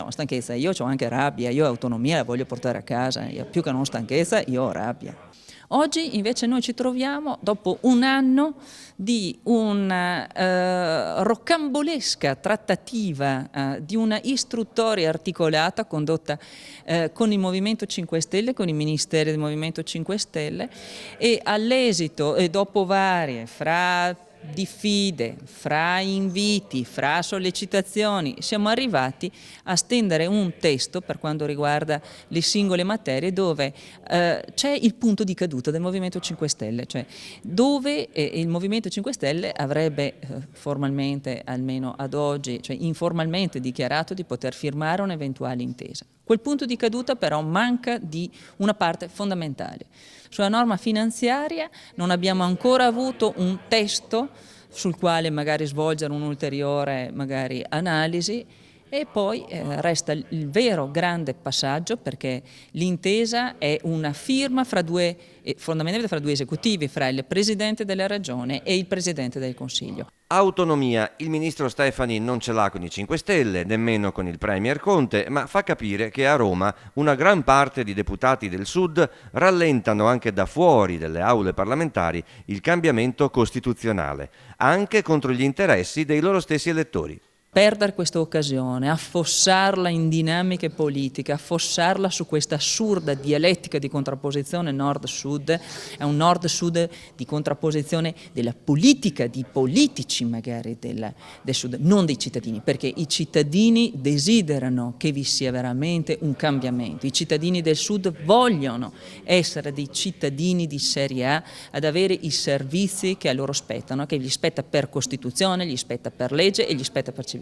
No, stanchezza, io ho anche rabbia, io ho autonomia, la voglio portare a casa, io, più che non stanchezza, io ho rabbia. Oggi invece noi ci troviamo dopo un anno di una roccambolesca trattativa, di una istruttoria articolata condotta con il Movimento 5 Stelle, con i ministeri del Movimento 5 Stelle e all'esito, e dopo varie, fra diffide, fra inviti, fra sollecitazioni, siamo arrivati a stendere un testo per quanto riguarda le singole materie dove c'è il punto di caduta del Movimento 5 Stelle, cioè dove il Movimento 5 Stelle avrebbe formalmente, almeno ad oggi, cioè informalmente dichiarato di poter firmare un'eventuale intesa. Quel punto di caduta però manca di una parte fondamentale. Sulla norma finanziaria non abbiamo ancora avuto un testo sul quale magari svolgere un'ulteriore analisi e poi resta il vero grande passaggio perché l'intesa è una firma fondamentalmente fra due esecutivi, fra il Presidente della Regione e il Presidente del Consiglio. Autonomia, il ministro Stefani non ce l'ha con i 5 Stelle, nemmeno con il premier Conte, ma fa capire che a Roma una gran parte di deputati del Sud rallentano anche da fuori delle aule parlamentari il cambiamento costituzionale, anche contro gli interessi dei loro stessi elettori. Perdere questa occasione, affossarla in dinamiche politiche, affossarla su questa assurda dialettica di contrapposizione nord-sud, è un nord-sud di contrapposizione della politica, di politici magari del sud, non dei cittadini, perché i cittadini desiderano che vi sia veramente un cambiamento, i cittadini del sud vogliono essere dei cittadini di serie A ad avere i servizi che a loro spettano, che gli spetta per Costituzione, gli spetta per legge e gli spetta per civiltà.